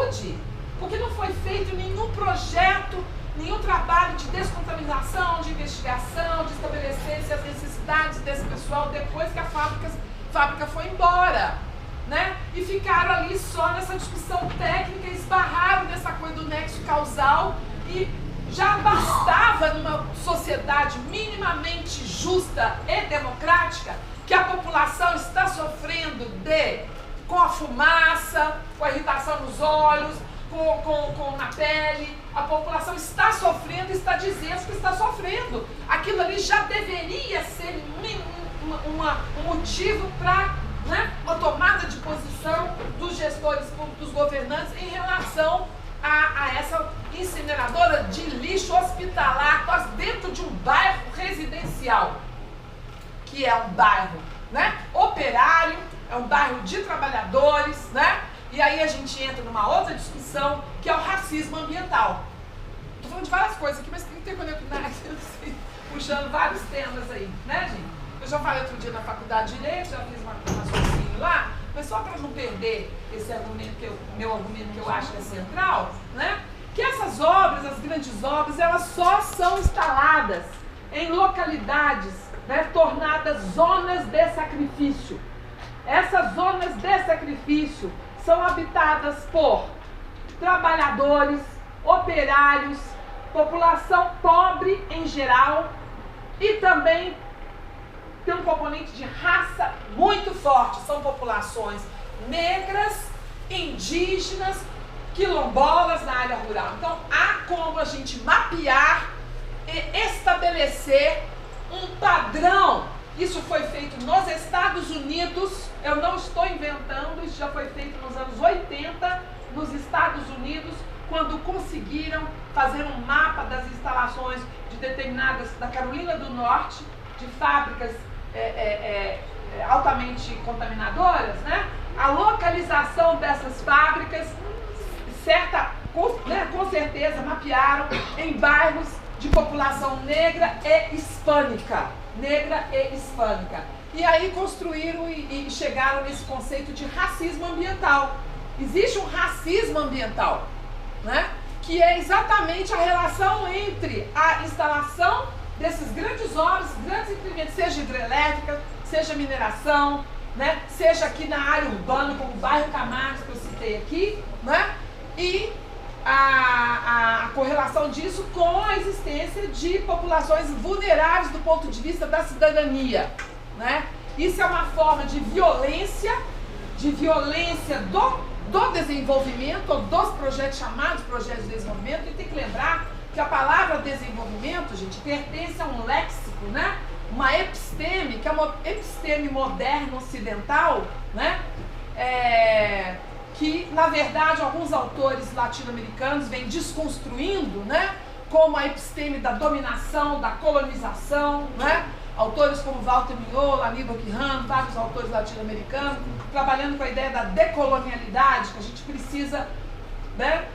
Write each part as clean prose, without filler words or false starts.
saúde, porque não foi feito nenhum projeto, nenhum trabalho de descontaminação, de investigação, de estabelecer as necessidades desse pessoal depois que a fábrica foi embora, né? E ficaram ali só nessa discussão técnica, esbarraram nessa coisa do nexo causal e já bastava numa sociedade minimamente justa e democrática que a população está sofrendo com a fumaça, com a irritação nos olhos, na pele. A população está sofrendo, está dizendo que está sofrendo. Aquilo ali já deveria ser um motivo para, né, uma tomada de posição dos gestores públicos, dos governantes, em relação a essa incineradora de lixo hospitalar dentro de um bairro residencial, que é um bairro, né, operário, é um bairro de trabalhadores, né? E aí a gente entra numa outra discussão, que é o racismo ambiental. Estou falando de várias coisas aqui, mas tem que ter conectividade, puxando vários temas aí, né, gente? Eu já falei outro dia na faculdade de Direito, já fiz um raciocínio lá, mas só para não perder esse argumento, meu argumento que eu acho que é central, né? Que essas obras, as grandes obras, elas só são instaladas em localidades, né, tornadas zonas de sacrifício. Essas zonas de sacrifício são habitadas por trabalhadores, operários, população pobre em geral, e também tem um componente de raça muito forte. São populações negras, indígenas, quilombolas na área rural. Então há como a gente mapear e estabelecer um padrão. Isso foi feito nos Estados Unidos, eu não estou inventando, isso já foi feito nos anos 80, nos Estados Unidos, quando conseguiram fazer um mapa das instalações de determinadas, da Carolina do Norte, de fábricas altamente contaminadoras, né? A localização dessas fábricas, com certeza mapearam em bairros de população negra e hispânica. E aí construíram e chegaram nesse conceito de racismo ambiental. Existe um racismo ambiental, né? Que é exatamente a relação entre a instalação desses grandes obras, grandes empreendimentos, seja hidrelétrica, seja mineração, né? Seja aqui na área urbana, como o bairro Camargo, que eu citei aqui, né? E a correlação disso com a existência de populações vulneráveis do ponto de vista da cidadania, né? Isso é uma forma de violência do desenvolvimento, ou dos projetos chamados projetos de desenvolvimento. E tem que lembrar que a palavra desenvolvimento, gente, pertence a um léxico, né? Uma episteme, que é uma episteme moderna ocidental, né? Que, na verdade, alguns autores latino-americanos vêm desconstruindo, né? Como a episteme da dominação, da colonização, né? Autores como Walter Mignot, Aníbal Quijano, vários autores latino-americanos, trabalhando com a ideia da decolonialidade, que a gente precisa, né,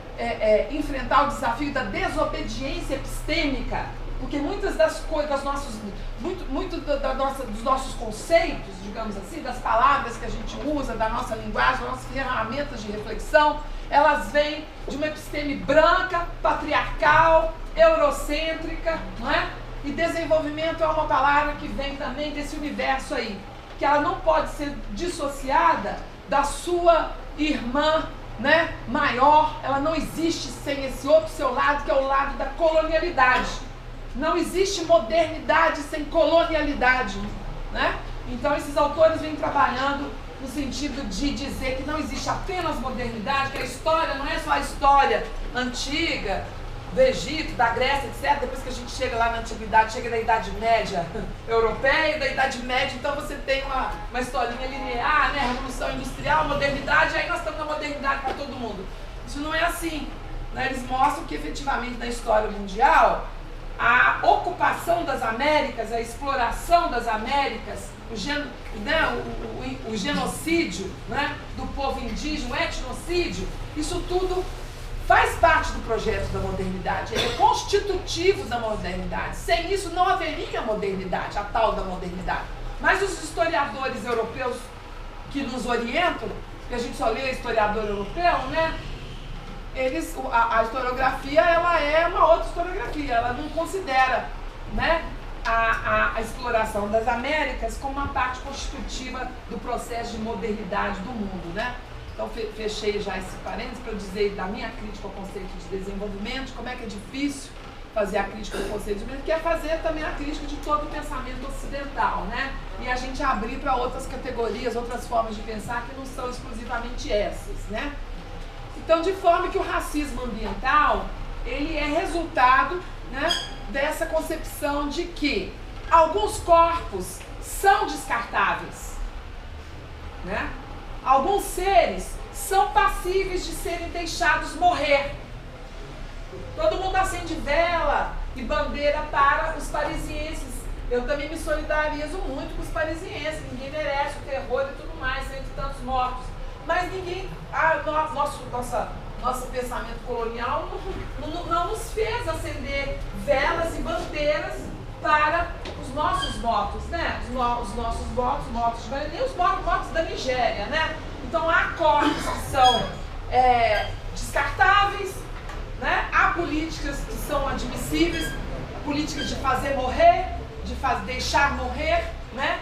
enfrentar o desafio da desobediência epistêmica, porque muitas das coisas, dos nossos conceitos, digamos assim, das palavras que a gente usa, da nossa linguagem, das nossas ferramentas de reflexão, elas vêm de uma episteme branca, patriarcal, eurocêntrica, não é? E desenvolvimento é uma palavra que vem também desse universo aí, que ela não pode ser dissociada da sua irmã, né, maior. Ela não existe sem esse outro seu lado, que é o lado da colonialidade. Não existe modernidade sem colonialidade, né? Então esses autores vêm trabalhando no sentido de dizer que não existe apenas modernidade, que a história não é só a história antiga, do Egito, da Grécia, etc. Depois que a gente chega lá na antiguidade, chega na Idade Média europeia, da Idade Média, então você tem uma historinha linear, né? Revolução Industrial, modernidade, aí nós estamos na modernidade para todo mundo. Isso não é assim, né? Eles mostram que efetivamente na história mundial, a ocupação das Américas, a exploração das Américas, o genocídio, né, do povo indígena, o etnocídio, isso tudo faz parte do projeto da modernidade, ele é constitutivo da modernidade. Sem isso não haveria modernidade, a tal da modernidade. Mas os historiadores europeus que nos orientam, que a gente só lê historiador europeu, né? a historiografia ela é uma outra historiografia, ela não considera, né, a exploração das Américas como uma parte constitutiva do processo de modernidade do mundo, né? Então fechei já esse parênteses para dizer da minha crítica ao conceito de desenvolvimento, de como é que é difícil fazer a crítica do conceito de desenvolvimento, que é fazer também a crítica de todo o pensamento ocidental, né? E a gente abrir para outras categorias, outras formas de pensar que não são exclusivamente essas, né? Então, de forma que o racismo ambiental, ele é resultado, né, dessa concepção de que alguns corpos são descartáveis, né? Alguns seres são passíveis de serem deixados morrer. Todo mundo acende vela e bandeira para os parisienses. Eu também me solidarizo muito com os parisienses. Ninguém merece o terror e tudo mais, entre tantos mortos. Mas ninguém, nosso pensamento colonial não nos fez acender velas e bandeiras para os nossos mortos, né? Os nossos mortos de Bahia, nem os mortos da Nigéria, né? Então há corpos que são descartáveis, né? Há políticas que são admissíveis, políticas de fazer morrer, de deixar morrer, né?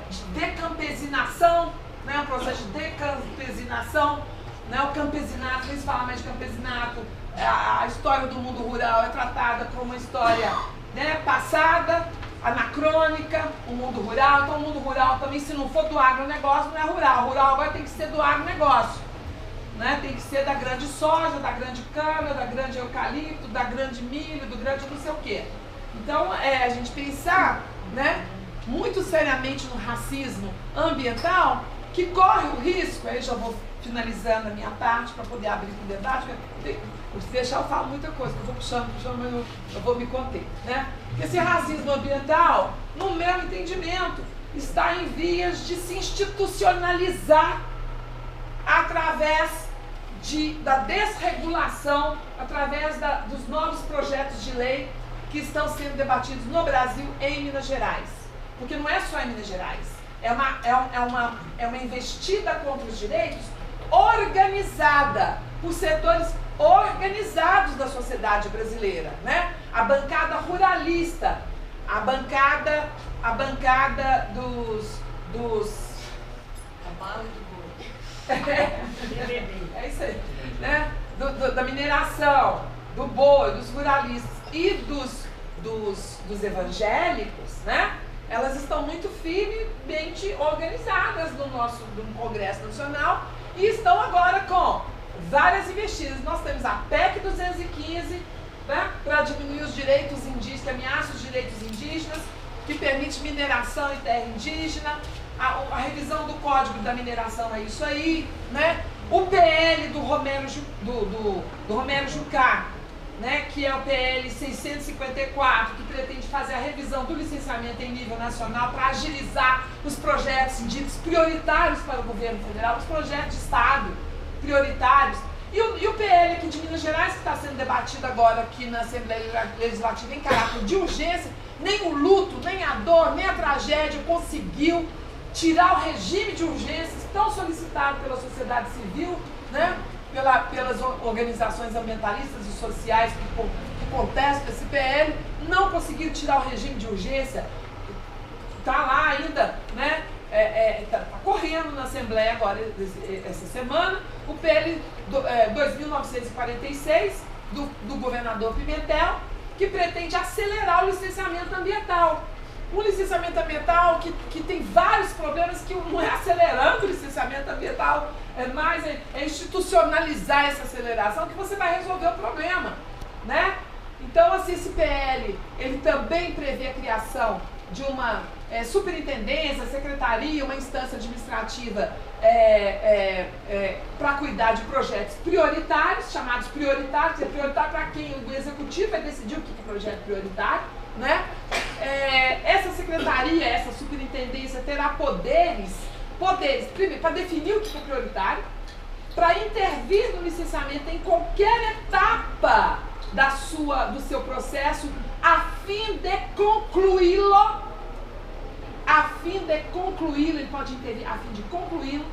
De decampesinação, né? Um processo de decampesinação, né? O campesinato, principalmente campesinato, a história do mundo rural é tratada como uma história, né, passada, anacrônica, o mundo rural. Então o mundo rural também, se não for do agronegócio, não é rural. O rural agora tem que ser do agronegócio, né? Tem que ser da grande soja, da grande cana, da grande eucalipto, da grande milho, do grande não sei o quê. Então a gente pensar, né, muito seriamente no racismo ambiental, que corre o risco, aí já vou finalizando a minha parte para poder abrir para o debate, se deixar eu falo muita coisa, que eu vou puxando, mas eu vou me conter, né? Porque esse racismo ambiental, no meu entendimento, está em vias de se institucionalizar através da desregulação, através dos novos projetos de lei que estão sendo debatidos no Brasil e em Minas Gerais. Porque não é só em Minas Gerais, é uma investida contra os direitos organizada por setores organizados da sociedade brasileira, né? A bancada ruralista, a bancada dos é isso aí, né? Da mineração, do boi, dos ruralistas e dos evangélicos, né? Elas estão muito firmemente organizadas no Congresso Nacional e estão agora com várias investidas. Nós temos a PEC 215, né, para diminuir os direitos indígenas, que ameaça os direitos indígenas, que permite mineração em terra indígena, a revisão do Código da Mineração é isso aí, né? O PL do Romero Jucá, né, que é o PL 654, que pretende fazer a revisão do licenciamento em nível nacional para agilizar os projetos ditos prioritários para o governo federal, os projetos de Estado prioritários. E o PL aqui de Minas Gerais, que está sendo debatido agora aqui na Assembleia Legislativa em caráter de urgência, nem o luto, nem a dor, nem a tragédia conseguiu tirar o regime de urgências tão solicitado pela sociedade civil, né? Pelas organizações ambientalistas e sociais que contestam esse PL, não conseguiram tirar o regime de urgência. Está lá ainda, né? Tá correndo na Assembleia agora, essa semana, o PL 2946 do governador Pimentel, que pretende acelerar o licenciamento ambiental. Um licenciamento ambiental que tem vários problemas, que não é acelerando o licenciamento ambiental, é institucionalizar essa aceleração que você vai resolver o problema, né? Então, assim, esse PL, ele também prevê a criação de uma superintendência, secretaria, uma instância administrativa para cuidar de projetos prioritários, chamados prioritários. É prioritário para quem? O executivo vai decidir o que é projeto prioritário, né? Essa secretaria, essa superintendência terá poderes, primeiro, para definir o que é prioritário, para intervir no licenciamento em qualquer etapa do seu processo, a fim de concluí-lo, ele pode intervir a fim de concluí-lo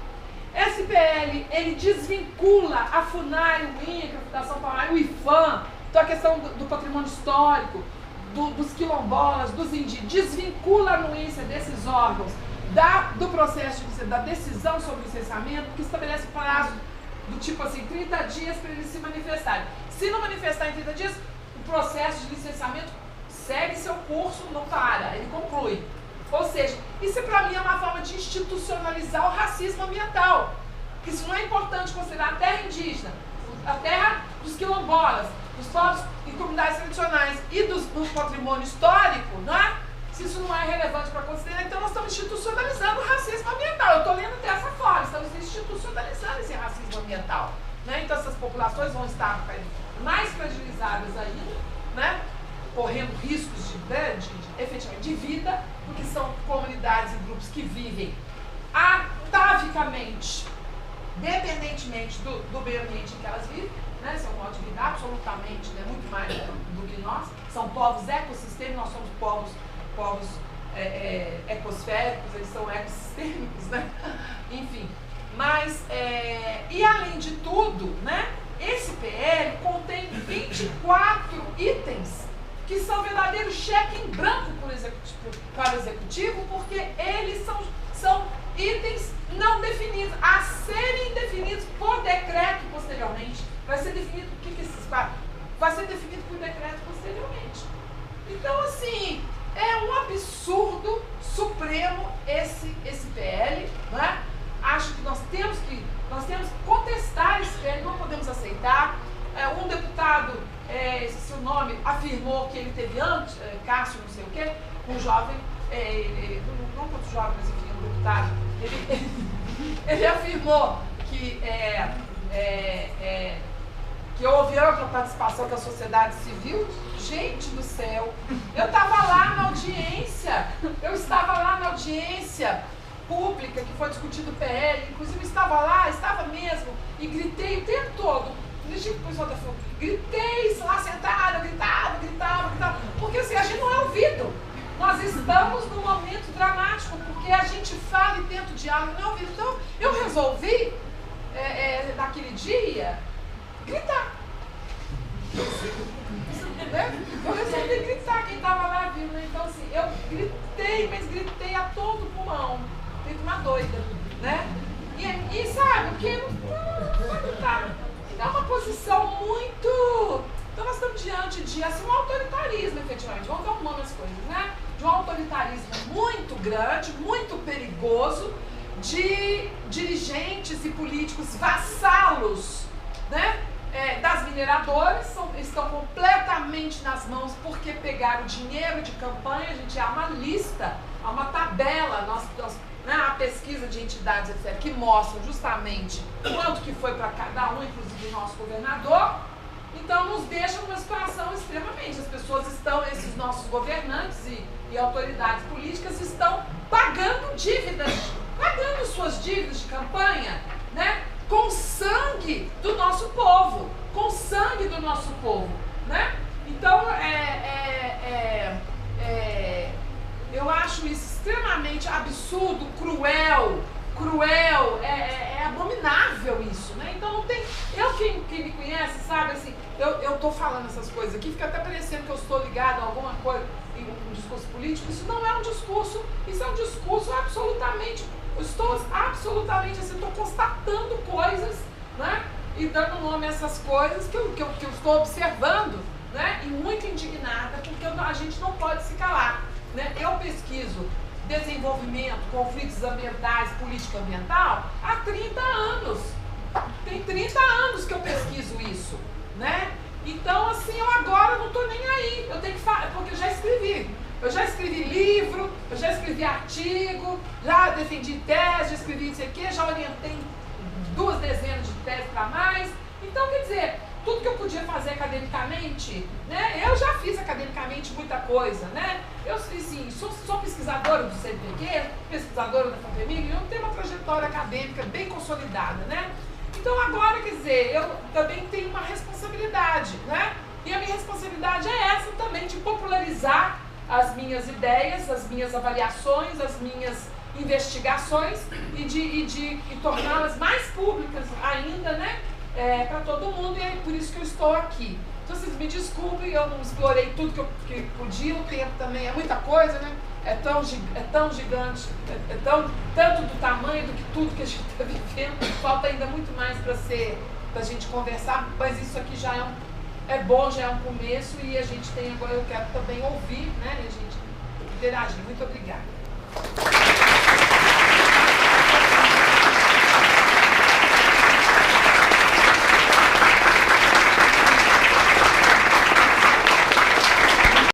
Esse PL, ele desvincula a FUNAI, o INCRA, a Fundação Palmares, o IFAM, então a questão do patrimônio histórico, dos quilombolas, dos indígenas, desvincula a anuência desses órgãos do processo, da decisão sobre o licenciamento, que estabelece prazo do tipo assim, 30 dias para eles se manifestarem. Se não manifestar em 30 dias, o processo de licenciamento segue seu curso, não para, ele conclui. Ou seja, isso para mim é uma forma de institucionalizar o racismo ambiental. Isso não é importante considerar a terra indígena, a terra dos quilombolas, dos povos e comunidades tradicionais e do patrimônio histórico, não é? Se isso não é relevante para considerar, então nós estamos institucionalizando o racismo ambiental. Eu estou lendo dessa forma, estamos institucionalizando esse racismo ambiental. Né? Então essas populações vão estar mais fragilizadas ainda, né? Correndo riscos efetivamente de vida, porque são comunidades e grupos que vivem atavicamente, dependentemente do meio ambiente em que elas vivem, né? São um modo de vida absolutamente, né? Muito mais do que nós. São povos ecossistêmicos, nós somos povos ecosféricos, eles são ecossistêmicos, né? Enfim, mas, e além de tudo, né? Esse PL contém 24 itens que são verdadeiros cheque em branco para o executivo, porque eles são itens não definidos, a serem definidos por decreto posteriormente. Vai ser definido o que esses quatro? Vai ser definido por decreto posteriormente. Então, assim, é um absurdo supremo esse PL, né? Acho que nós temos que contestar esse PL, não podemos aceitar. Um deputado, esqueci o nome, afirmou que ele teve antes, Cássio não sei o quê, um jovem, não muito jovem, mas enfim, um deputado, ele afirmou que houve ampla participação da sociedade civil. Gente do céu, eu estava lá na audiência pública que foi discutido o PL, inclusive estava mesmo, e gritei o tempo todo, gritei lá sentada, gritava, porque assim, a gente não é ouvido. Nós estamos num momento dramático, porque a gente fala e tenta o diálogo, não é ouvido. Então, eu resolvi, naquele dia, gritar. Eu resolvi gritar, quem estava lá viu, né? Então assim, eu gritei, mas gritei a todo pulmão, feito uma doida, né? E sabe, o que não gritar. É uma posição muito... Então nós estamos diante de assim, um autoritarismo, efetivamente, vamos dar um nome às coisas, né? De um autoritarismo muito grande, muito perigoso, de dirigentes e políticos vassalos, né? Das mineradoras, estão completamente nas mãos porque pegaram dinheiro de campanha. A gente há uma lista, há uma tabela, né, a pesquisa de entidades, etc., que mostram justamente quanto que foi para cada um, inclusive o nosso governador. Então nos deixa numa situação extremamente, as pessoas estão, esses nossos governantes e autoridades políticas estão pagando suas dívidas de campanha, né? Com sangue do nosso povo, né? Então, eu acho isso extremamente absurdo, cruel, é abominável isso, né? Então não tem, quem me conhece sabe, assim, eu tô falando essas coisas aqui, fica até parecendo que eu estou ligado a alguma coisa, em um discurso político. Isso não é um discurso, isso é um discurso absolutamente... Eu estou absolutamente assim, estou constatando coisas, né? E dando nome a essas coisas que eu estou observando, né? E muito indignada, porque a gente não pode se calar, né? Eu pesquiso desenvolvimento, conflitos ambientais, política ambiental há 30 anos. Tem 30 anos que eu pesquiso isso, né? Então, assim, eu agora não estou nem aí. Eu tenho que falar, porque eu já escrevi. Eu já escrevi livro, eu já escrevi artigo, já defendi tese, já escrevi isso aqui, já orientei 2 dezenas de teses para mais. Então, quer dizer, tudo que eu podia fazer academicamente, né? Eu já fiz academicamente muita coisa, né? Eu, assim, sou pesquisadora do CNPq, pesquisadora da FAPEMIG, eu tenho uma trajetória acadêmica bem consolidada, né? Então, agora, quer dizer, eu também tenho uma responsabilidade, né? E a minha responsabilidade é essa também, de popularizar as minhas ideias, as minhas avaliações, as minhas investigações e de torná-las mais públicas ainda, né, para todo mundo, e é por isso que eu estou aqui. Então vocês me desculpem, eu não explorei tudo que podia, o tempo também é muita coisa, né? É tão gigante, tanto do tamanho do que tudo que a gente está vivendo, falta ainda muito mais para a gente conversar, mas isso aqui já é bom, já é um começo, e a gente tem agora, eu quero também ouvir, né, e a gente interagir. Muito obrigada.